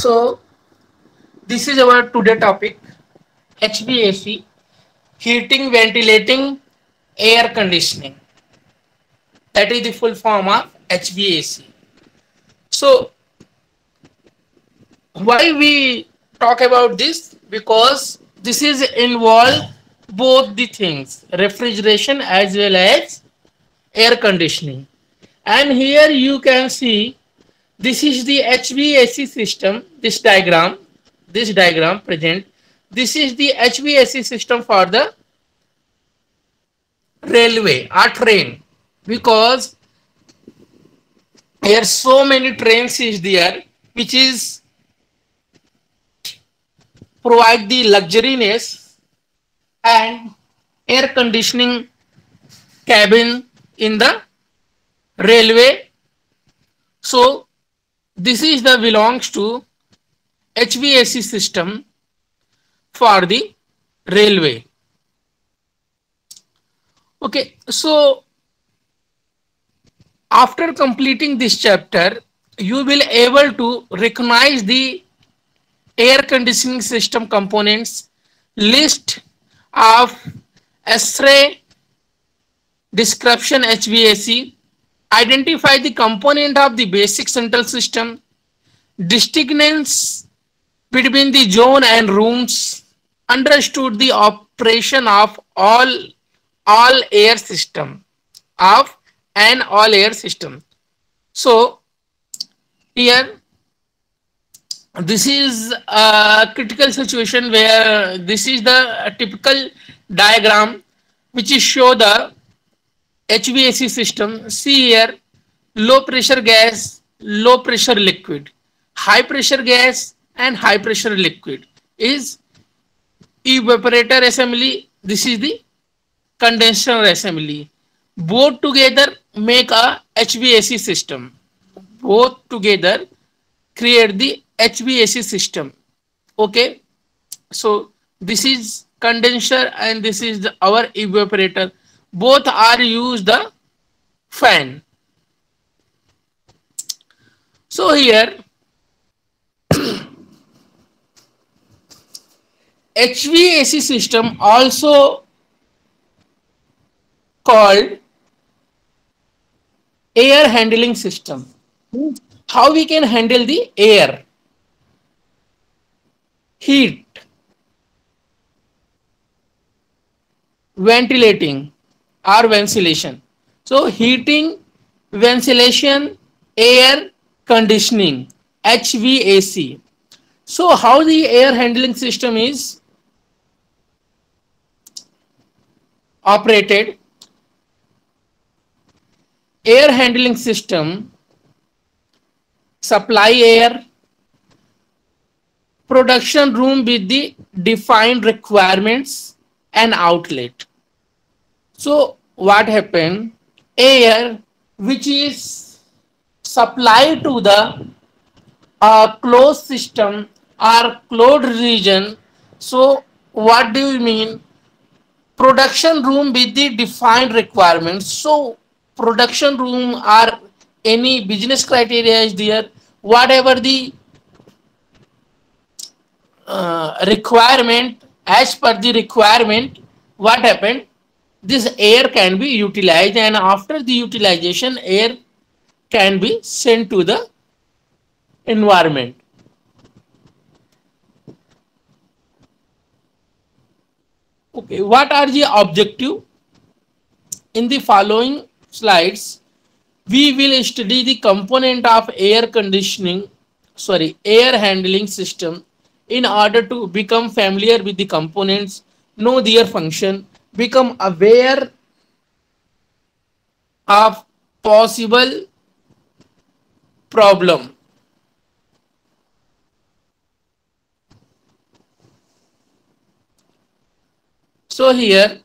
So this is our today topic, HVAC, heating, ventilating, air conditioning. That is the full form of HVAC. So why we talk about this? Because this is involve both the things, refrigeration as well as air conditioning. And here you can see this is the HVAC system, this diagram present. This is the HVAC system for the railway or train, because here so many trains is there which is provide the luxuriness and air conditioning cabin in the railway. So this is the belongs to HVAC system for the railway. Okay, so after completing this chapter, you will able to recognize the air conditioning system components, list of S-ray description HVAC, identify the component of the basic central system, distinctions between the zone and rooms, understood the operation of all air system of an all air system. So here this is a critical situation where this is the typical diagram which is show the HVAC system. See here, low pressure gas, low pressure liquid, high pressure gas and high pressure liquid is evaporator assembly. This is the condenser assembly. Both together make a HVAC system. Both together create the HVAC system. Okay, so this is condenser and this is our evaporator. Both are used the fan. So here HVAC system also called air handling system. How we can handle the air, heat, ventilating or ventilation. So heating, ventilation, air conditioning, HVAC. So how the air handling system is operated? Air handling system supply air, production room with the defined requirements and outlet. So what happened? Air which is supplied to the closed system or closed region. So what do you mean? Production room with the defined requirements. So production room or any business criteria is there, whatever the requirement, as per the requirement, what happened, this air can be utilized, and after the utilization air can be sent to the environment. Okay, what are the objective? In the following slides we will study the component of air handling system in order to become familiar with the components, know their function, become aware of possible problem. So here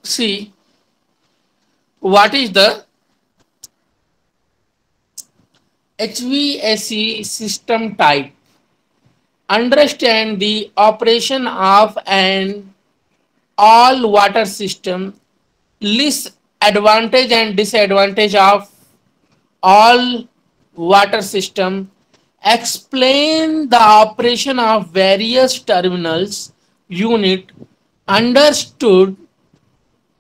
see what is the HVAC system type. Understand the operation of an all water system. List advantage and disadvantage of all water system. Explain the operation of various terminals unit. Understood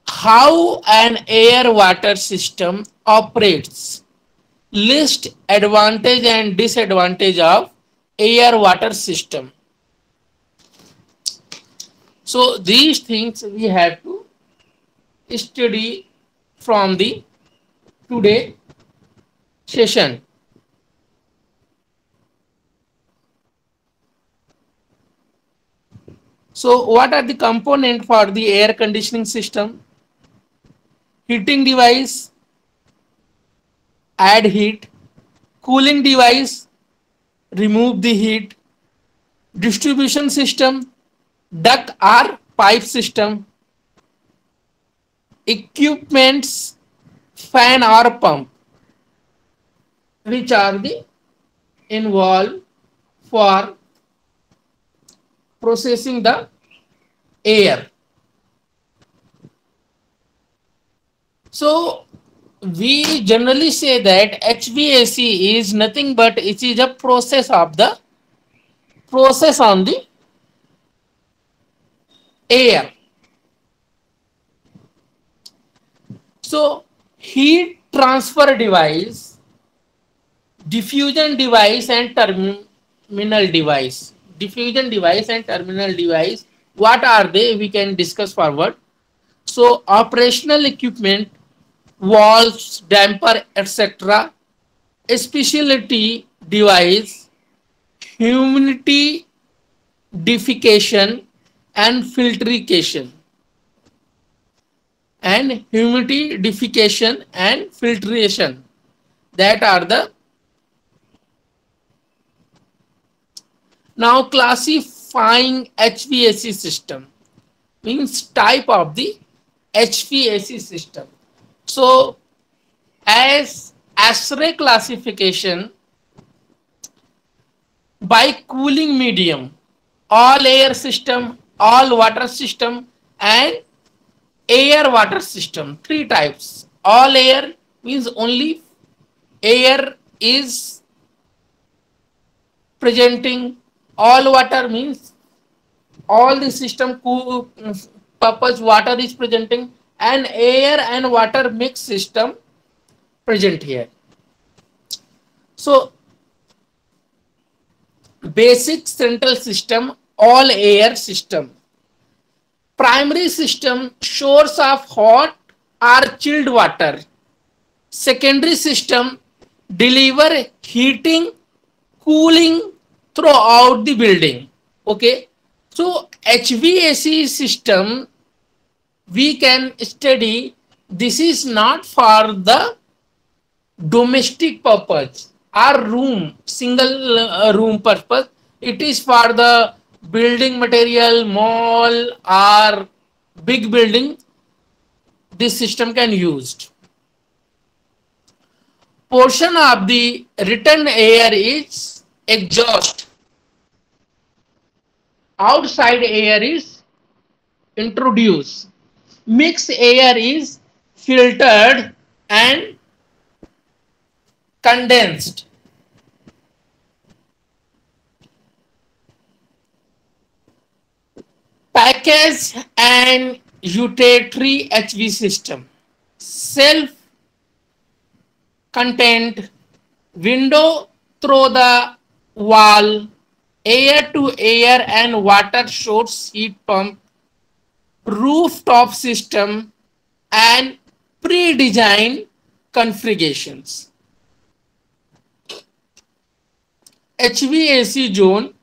how an air water system operates. List advantage and disadvantage of air water system. So these things we have to study from the today session. So what are the components for the air conditioning system? Heating device, add heat. Cooling device, remove the heat. Distribution system, duct or pipe system. Equipments, fan or pump, which are the involved for processing the air. So we generally say that HVAC is nothing but it is a process of the process on the air. So heat transfer device, diffusion device and terminal device. Diffusion device and terminal device, what are they? We can discuss forward. So operational equipment, valves, damper, etc. Specialty device, humidification and filtration. And humidification and filtration, that are the. Now classifying HVAC system means type of the HVAC system. So as ASHRAE classification, by cooling medium, all air system, all water system and air water system, three types. All air means only air is presenting. All water means all the system purpose water is presenting, and air and water mix system present here. So basic central system, all air system. Primary system, source of hot or chilled water. Secondary system, deliver heating, cooling throughout the building. Okay. So HVAC system we can study. This is not for the domestic purpose or room, single room purpose. It is for the building material, mall or big building. This system can used. Portion of the return air is exhaust. Outside air is introduced. Mixed air is filtered and condensed. Package and utility HV system. Self-contained, window through the wall, air to air and water source heat pump, rooftop system and pre-designed configurations. HVAC zone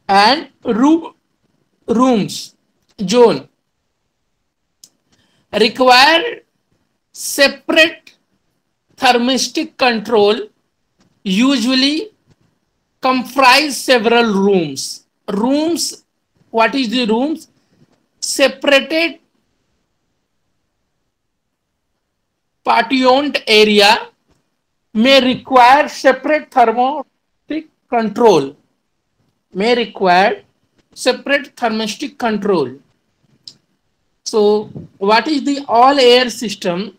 and rooms zone require separate thermistic control, usually comprise several rooms. Rooms, what is the rooms? Separated partitioned area may require separate thermistic control. May require separate thermistic control. So what is the all air system?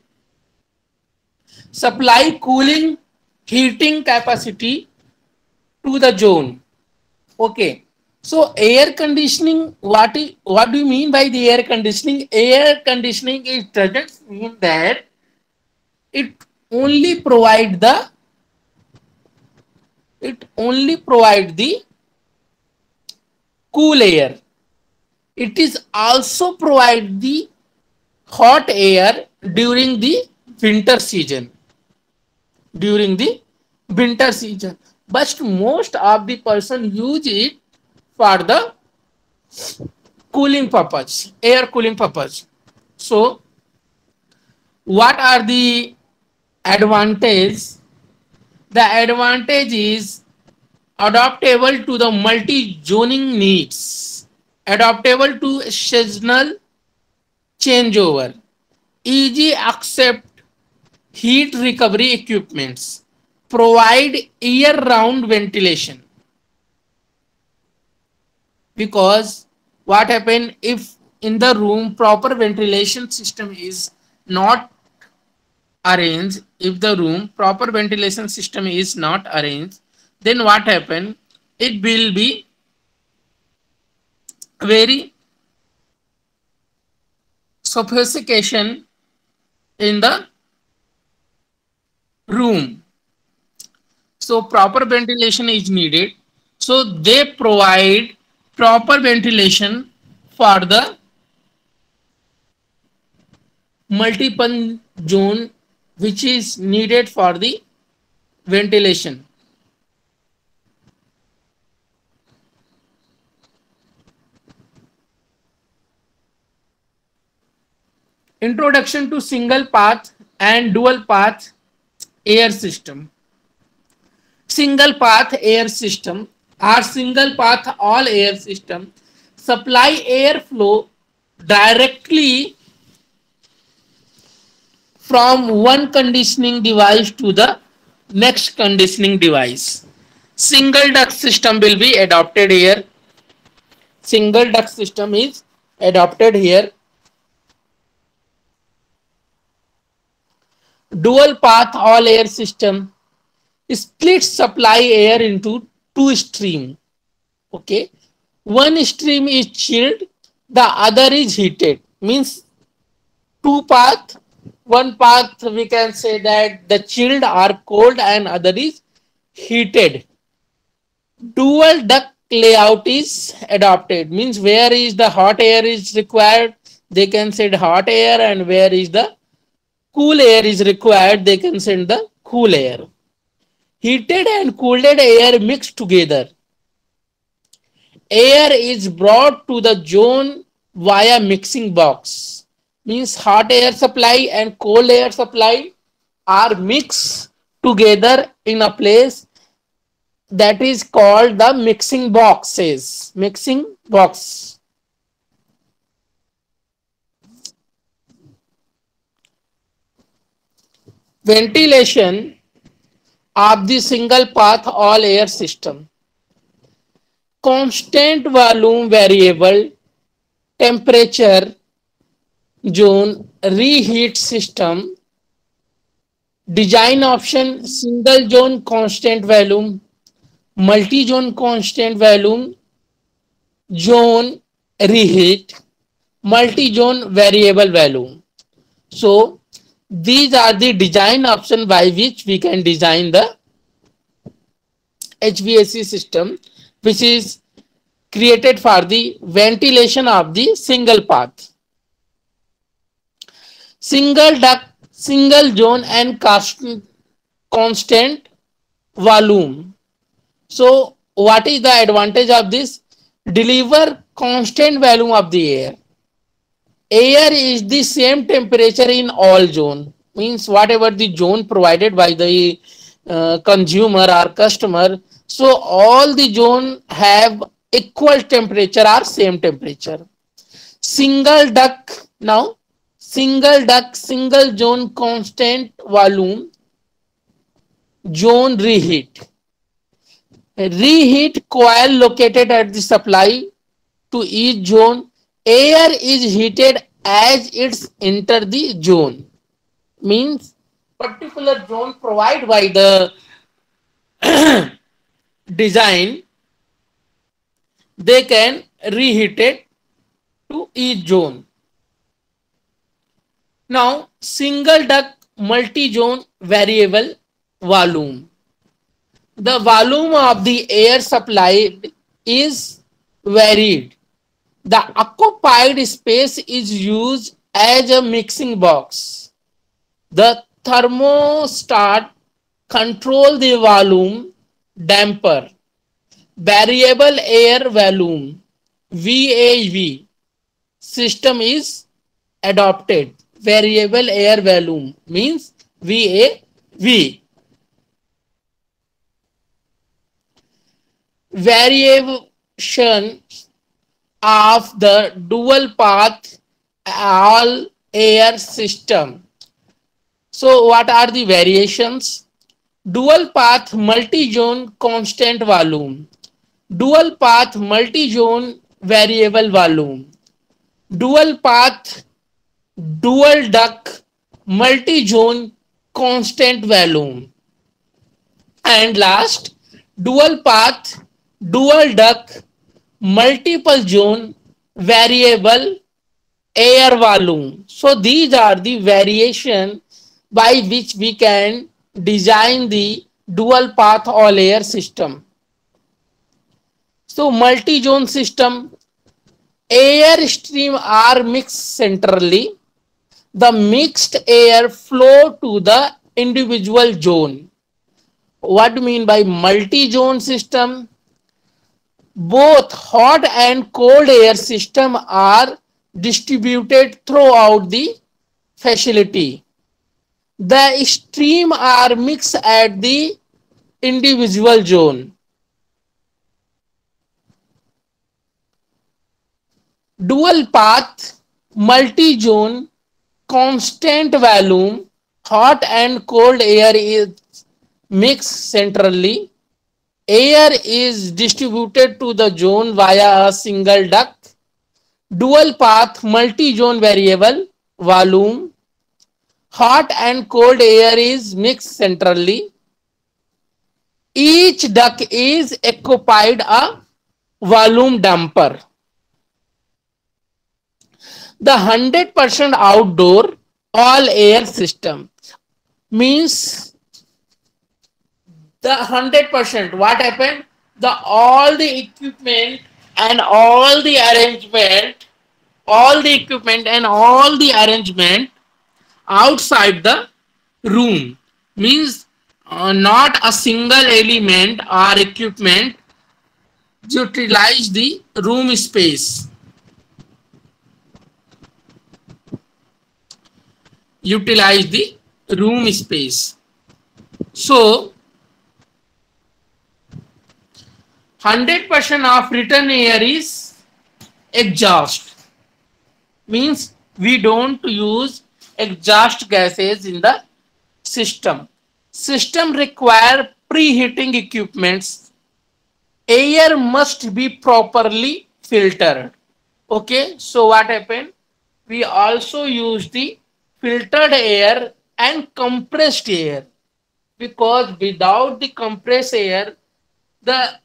Supply cooling, heating capacity to the zone. Okay. So air conditioning, what do you mean by the air conditioning? Air conditioning it doesn't mean that it only provide the it only provide the cool air. It is also provide the hot air during the winter season. During the winter season, but most of the person use it for the cooling purpose, air cooling purpose. So what are the advantage? The advantage is adaptable to the multi-zoning needs, adaptable to seasonal changeover, easy accept heat recovery equipments, provide year-round ventilation. Because what happen if in the room proper ventilation system is not arranged, if the room proper ventilation system is not arranged, then what happen, it will be very sophistication in the room. So proper ventilation is needed, so they provide proper ventilation for the multiple zone which is needed for the ventilation. Introduction to single path and dual path air system. Single path air system or single path all air system supply airflow directly from one conditioning device to the next conditioning device. Single duct system will be adopted here. Single duct system is adopted here. Dual path all air system splits supply air into two streams. Okay, one stream is chilled, the other is heated. Means two path. One path we can say that the chilled or cold and other is heated. Dual duct layout is adopted. Means where is the hot air is required, they can send hot air, and where is the cool air is required, they can send the cool air. Heated and cooled air mixed together. Air is brought to the zone via mixing box. Means hot air supply and cold air supply are mixed together in a place that is called the mixing boxes. Mixing box. Ventilation of the single path all air system. Constant volume variable temperature zone reheat system. Design option single zone constant volume, multi zone constant volume, zone reheat, multi zone variable volume. So these are the design options by which we can design the HVAC system, which is created for the ventilation of the single path. Single duct, single zone and constant volume. So what is the advantage of this? Deliver constant volume of the air. Air is the same temperature in all zone. Means whatever the zone provided by the consumer or customer, so all the zone have equal temperature or same temperature. Single duct, now single duct, single zone constant volume, zone reheat. Reheat coil located at the supply to each zone. Air is heated as it's enter the zone. Means particular zone provided by the design, they can reheat it to each zone. Now, single duct multi-zone variable volume. The volume of the air supplied is varied. The occupied space is used as a mixing box. The thermostat control the volume damper. Variable air volume VAV system is adopted. Variable air volume means VAV. Variation of the dual path all air system. So what are the variations? Dual path multi-zone constant volume, dual path multi-zone variable volume, dual path dual duct multi-zone constant volume, and last dual path dual duct multiple zone variable air volume. So these are the variation by which we can design the dual path all air system. So multi-zone system, air stream are mixed centrally. The mixed air flow to the individual zone. What do you mean by multi-zone system? Both hot and cold air system are distributed throughout the facility. The stream are mixed at the individual zone. Dual path, multi-zone, constant volume, hot and cold air is mixed centrally. Air is distributed to the zone via a single duct. Dual path, multi-zone variable volume. Hot and cold air is mixed centrally. Each duct is occupied a volume damper. The 100% outdoor all air system means the 100%. What happened? The all the equipment and all the arrangement, outside the room means not a single element or equipment utilize the room space. Utilize the room space. So 100% of return air is exhaust. Means we don't use exhaust gases in the system. System require preheating equipments. Air must be properly filtered. Okay, so what happened? We also use the filtered air and compressed air, because without the compressed air, the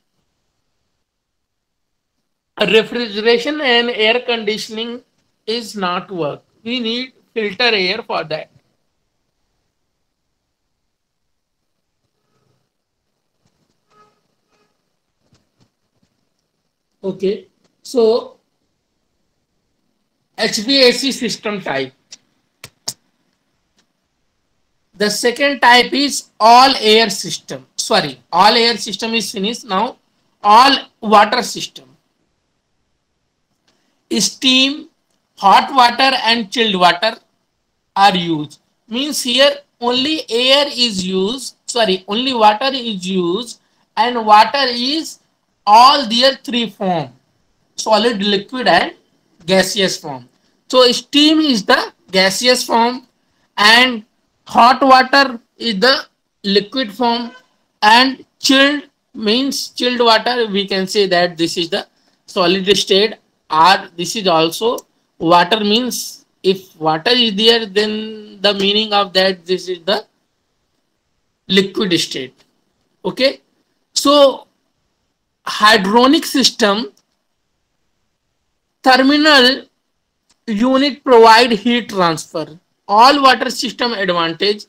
refrigeration and air conditioning is not work. We need filter air for that. Okay, so HVAC system type. The second type is all air system. Sorry, all air system is finished. Now all water system. Steam, hot water and chilled water are used. Means here only air is used, sorry, only water is used, and water is all their three form: solid, liquid and gaseous form. So steam is the gaseous form, and hot water is the liquid form, and chilled means chilled water, we can say that this is the solid state, or this is also water. Means if water is there, then the meaning of that this is the liquid state. Okay, so hydronic system, terminal unit provide heat transfer. All water system advantage: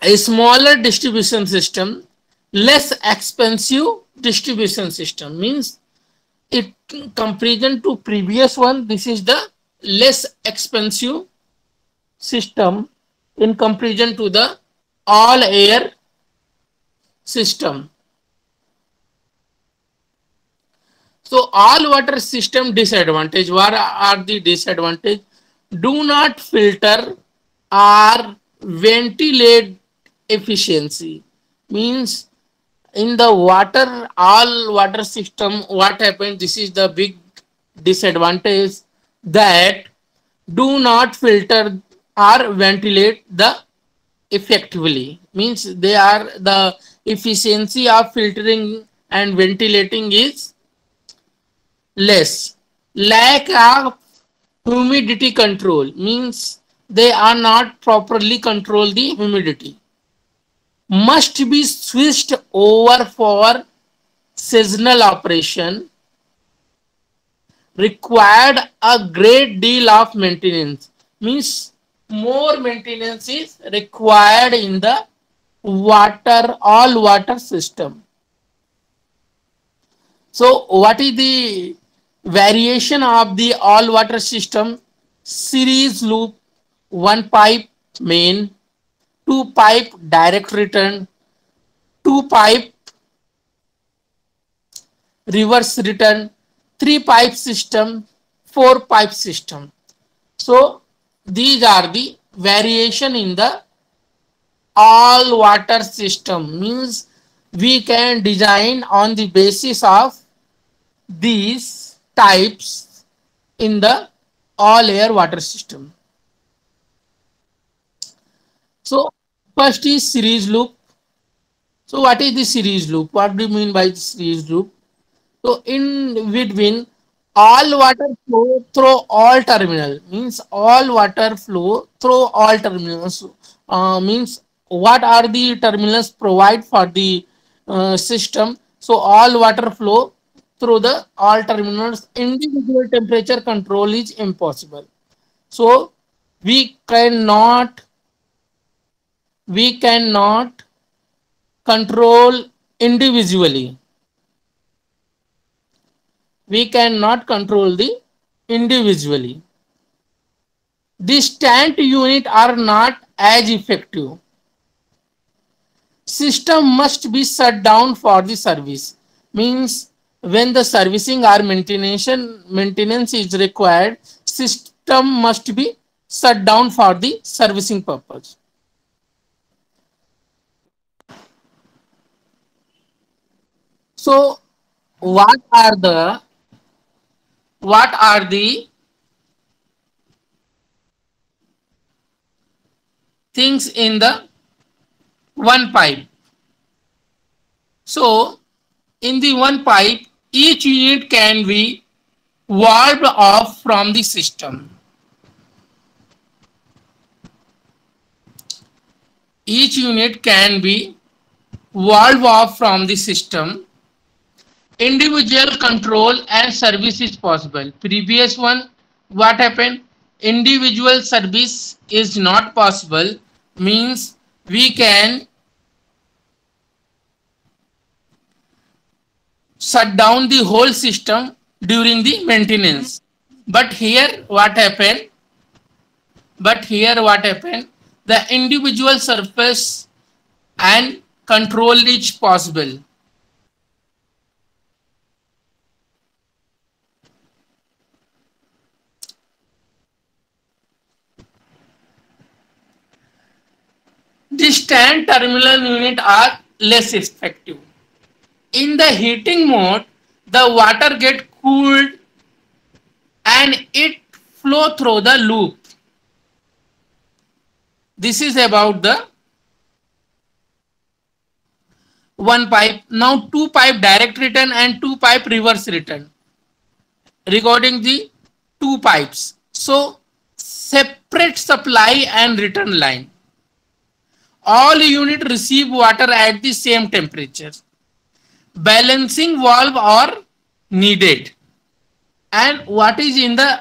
a smaller distribution system, less expensive distribution system. Means it comparison to previous one, this is the less expensive system in comparison to the all air system. So all water system disadvantage. What are the disadvantage? Do not filter or ventilate efficiency. Means in the water, all water system, what happens? This is the big disadvantage, that do not filter or ventilate the effectively. Means they are the efficiency of filtering and ventilating is less. Lack of humidity control, means they are not properly control the humidity. Must be switched over for seasonal operation. Required a great deal of maintenance, means more maintenance is required in the water, all water system. So what is the variation of the all water system? Series loop, one pipe main, two pipe direct return, two pipe reverse return, three pipe system, four pipe system. So these are the variation in the all water system. Means we can design on the basis of these types in the all air water system. So first is series loop. So what is the series loop? What do you mean by the series loop? So in between, all water flow through all terminal, means all water flow through all terminals. Means what are the terminals provide for the system? So all water flow through the all terminals. Individual temperature control is impossible. So we cannot we cannot control individually. We cannot control the individually. Distant unit are not as effective. System must be shut down for the service. Means when the servicing or maintenance is required, system must be shut down for the servicing purpose. So what are the things in the one pipe? So in the one pipe, each unit can be valved off from the system. Each unit can be valved off from the system. Individual control and service is possible. Previous one, what happened? Individual service is not possible. Means we can shut down the whole system during the maintenance. But here what happened? The individual surface and control is possible. Distant terminal unit are less effective. In the heating mode, the water get cooled and it flow through the loop. This is about the one pipe. Now two pipe direct return and two pipe reverse return. Regarding the two pipes. So separate supply and return line. all unit receive water at the same temperature. Balancing valve are needed. And what is in the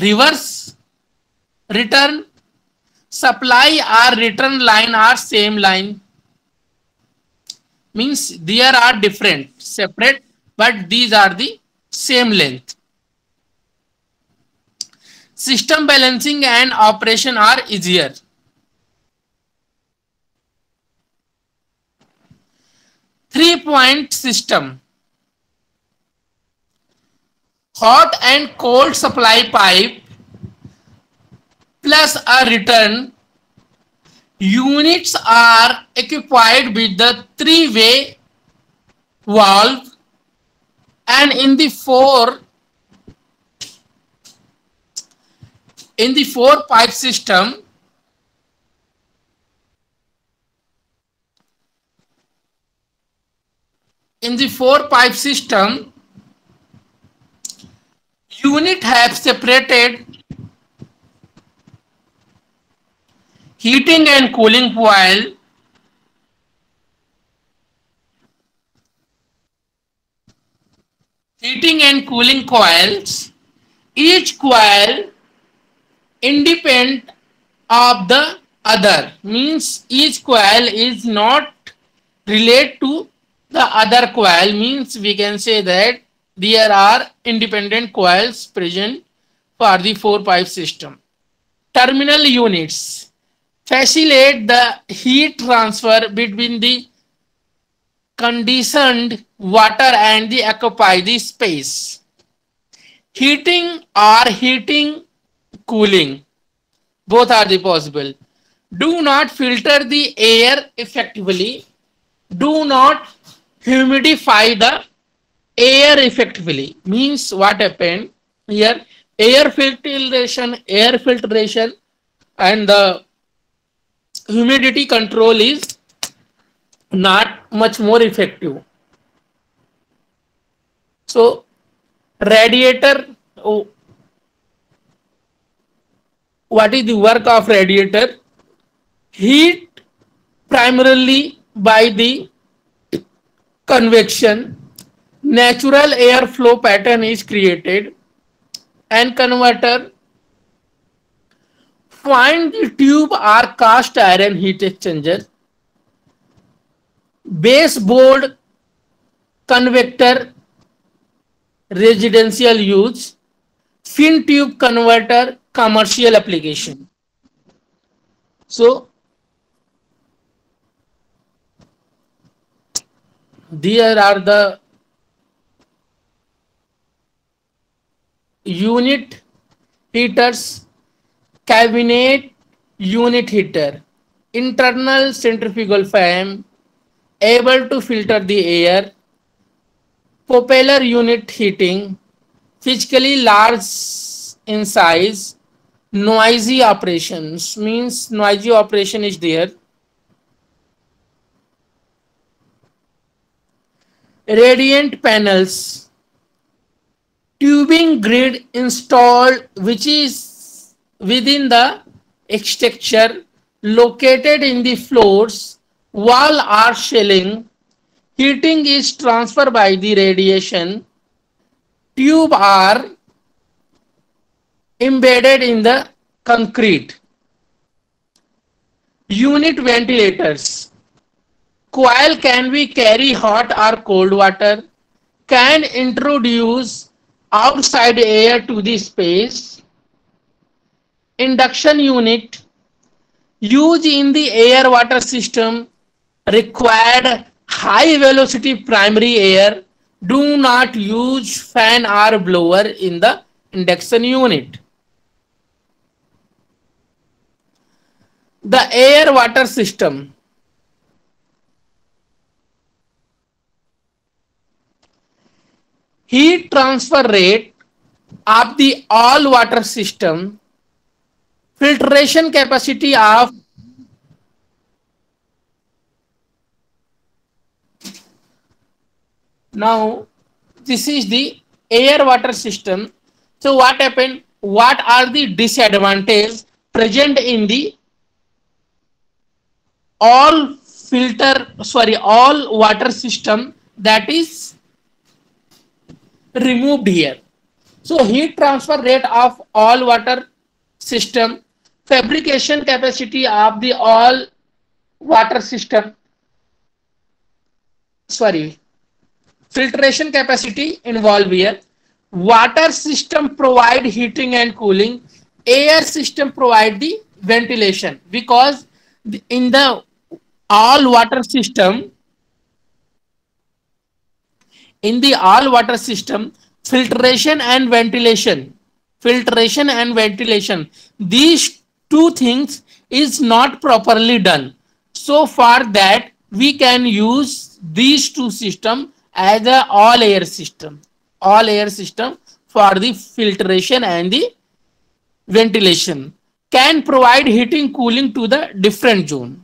reverse? Return supply or return line are same line, means there are different separate, but these are the same length. System balancing and operation are easier. Three-point system. Hot and cold supply pipe plus a return units are equipped with the three-way valve, and in the four pipe system, unit have separated heating and cooling coil, coils. Each coil independent of the other, means each coil is not related to the other coil, means we can say that there are independent coils present for the four pipe system. Terminal units facilitate the heat transfer between the conditioned water and the occupy the space. Heating or cooling, both are the possible. Do not filter the air effectively. Do not humidify the air effectively. Means what happened here? Air filtration and the humidity control is not much more effective. So radiator, what is the work of radiator? Heat primarily by the convection. Natural air flow pattern is created, and converter. Find the tube or cast iron heat exchanger. Baseboard convector, residential use. Fin tube converter, commercial application. So there are the unit heaters. Cabinet unit heater, internal centrifugal fan, able to filter the air. Propeller unit heating, physically large in size. Noisy operations, means noisy operation is there. Radiant panels, tubing grid installed which is within the structure, located in the floors, wall or ceiling. Heating is transferred by the radiation. Tube are embedded in the concrete. Unit ventilators. Coil can be carry hot or cold water, can introduce outside air to the space. Induction unit, used in the air water system, required high velocity primary air. Do not use fan or blower in the induction unit. The air water system. Heat transfer rate of the all water system. Filtration capacity of now this is the air water system. So what happened? What are the disadvantages present in the all all water system that is removed here. So heat transfer rate of all water system, fabrication capacity of the all water system, sorry, filtration capacity involved here. Water system provide heating and cooling. Air system provide the ventilation, because in the all water system, in the all water system, filtration and ventilation, these two things is not properly done. So for that, we can use these two system as a all air system for the filtration and the ventilation, can provide heating cooling to the different zone.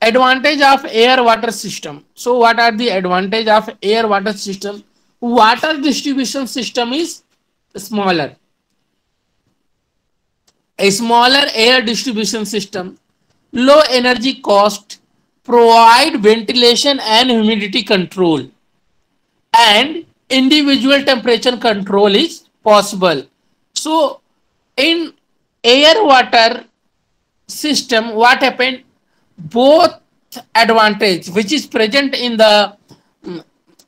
Advantage of air water system. So what are the advantage of air water system? Water distribution system is smaller. A smaller air distribution system, low energy cost, provide ventilation and humidity control, and individual temperature control is possible. So in air water system, what happened? Both advantage which is present in the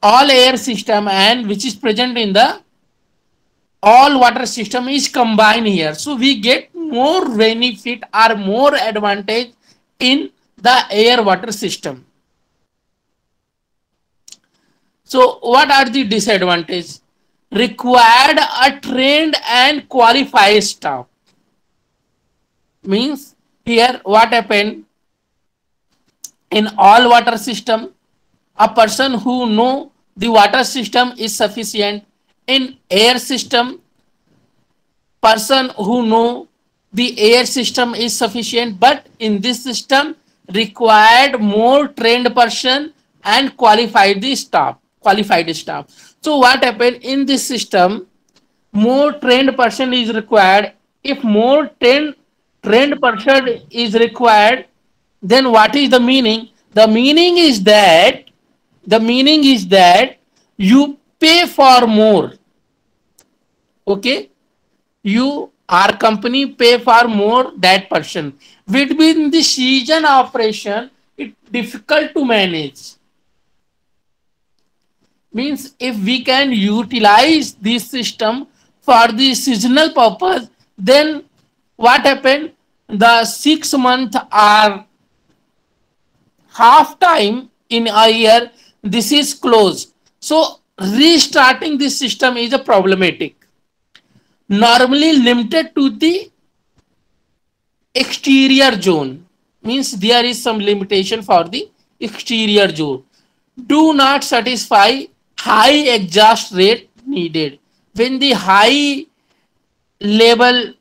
all air system and which is present in the all water system is combined here. So we get more benefit or more advantage in the air water system. So what are the disadvantages? Required a trained and qualified staff. Means here what happened? In all water system, a person who know the water system is sufficient. In air system, person who know the air system is sufficient, but in this system required more trained person and qualified staff. So what happened in this system? More trained person is required. If more trained person is required, then what is the meaning? The meaning is that you pay for more. Okay, you, our company, pay for more that person. Within the season operation, it difficult to manage. Means if we can utilize this system for the seasonal purpose, then what happened? The 6 month or half time in a year, this is closed. So restarting this system is a problematic. Normally limited to the exterior zone. Means there is some limitation for the exterior zone. Do not satisfy high exhaust rate needed. When the high level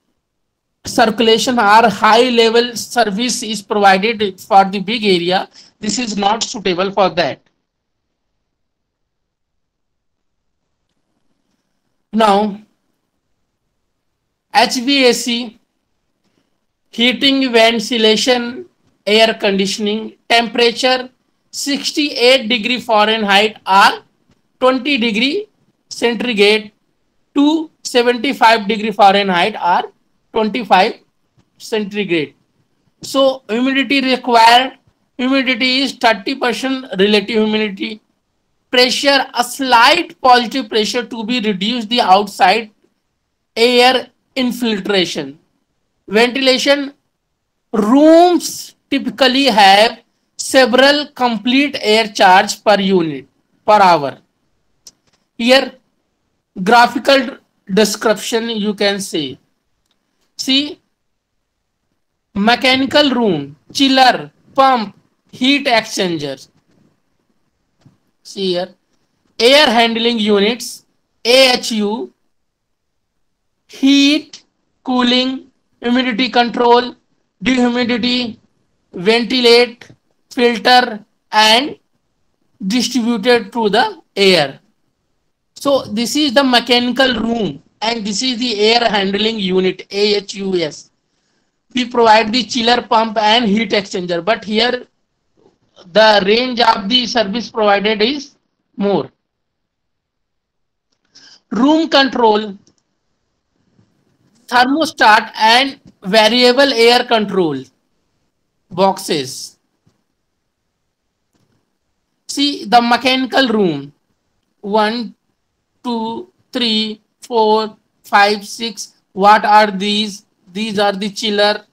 circulation or high level service is provided for the big area, this is not suitable for that. Now HVAC, heating, ventilation, air conditioning, temperature 68 degree Fahrenheit or 20 degree centigrade to 75 degree Fahrenheit or 25 centigrade. So humidity required, humidity is 30% relative humidity. Pressure, a slight positive pressure to be reduced the outside air infiltration. Ventilation, rooms typically have several complete air charge per unit per hour. Here graphical description you can see. See, mechanical room, chiller, pump, heat exchanger. See here, air handling units, AHU, heat, cooling, humidity control, dehumidity, ventilate, filter and distributed through the air. So this is the mechanical room and this is the air handling unit, AHUS. We provide the chiller pump and heat exchanger, but here the range of the service provided is more. Room control, thermostat and variable air control boxes. See the mechanical room, 1, 2, 3, 4, 5, 6. What are these? These are the chiller.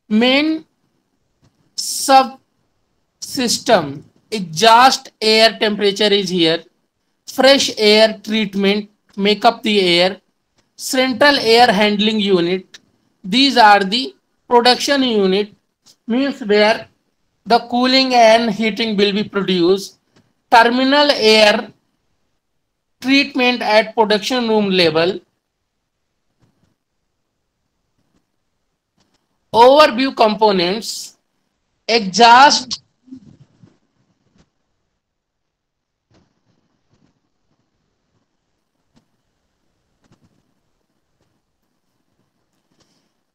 Main subsystem, exhaust air temperature is here. Fresh air treatment make up the air. Central air handling unit. These are the production unit, means where the cooling and heating will be produced. Terminal air treatment at production room level. Overview components. Exhaust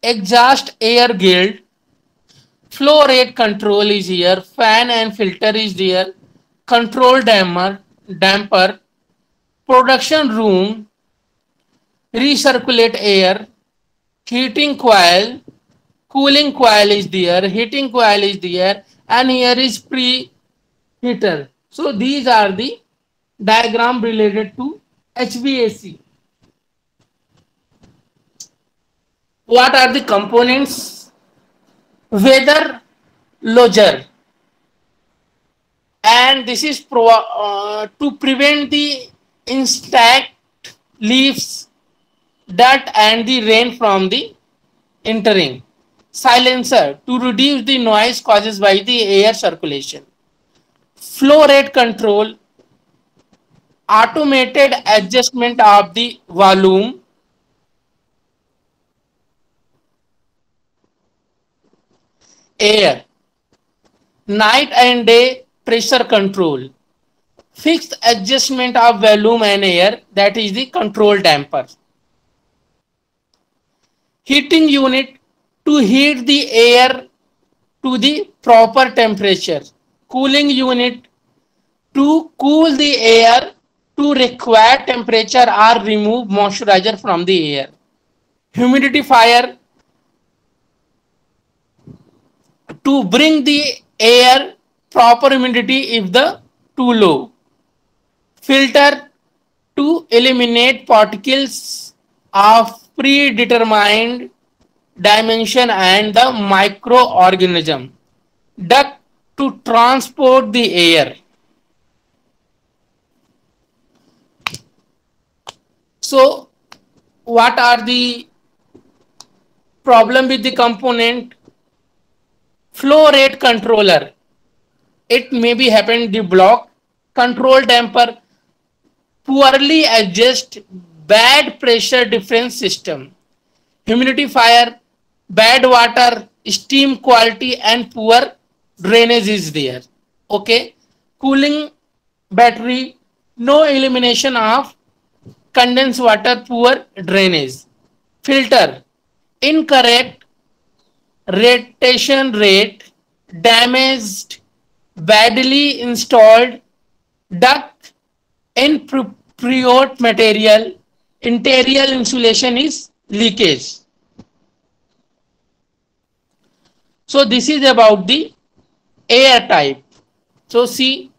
exhaust air guild. Flow rate control is here. Fan and filter is there. Control damper. Production room. Recirculate air. Heating coil. Cooling coil is there. Heating coil is there. And here is preheater. So these are the diagram related to HVAC. What are the components? Weather lodger, and this is to prevent the insect leaves, dirt and the rain from the entering. Silencer to reduce the noise caused by the air circulation. Flow rate control, automated adjustment of the volume. Air, night and day pressure control. Fixed adjustment of volume and air, that is the control damper. Heating unit to heat the air to the proper temperature. Cooling unit to cool the air to required temperature or remove moisturizer from the air. Humidifier to bring the air proper humidity if the too low. Filter to eliminate particles of predetermined dimension and the microorganism. Duct to transport the air. So what are the problem with the component? Flow rate controller, it may be happen the block. Control damper, poorly adjust bad pressure difference system. Humidifier, bad water, steam quality and poor drainage is there. Okay. Cooling battery, no elimination of condensed water, poor drainage. Filter, incorrect rotation rate, damaged, badly installed duct, inappropriate material, interior insulation is leakage. So this is about the air type. So see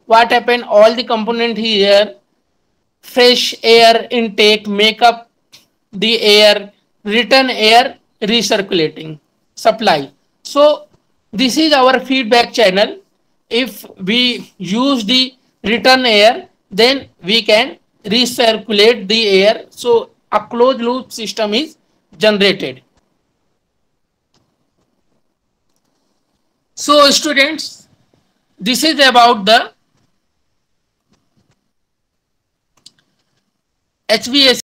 what happened, all the component here. Fresh air intake make up the air, return air recirculating supply. So this is our feedback channel. If we use the return air, then we can recirculate the air. So a closed loop system is generated. So students, this is about the HVAC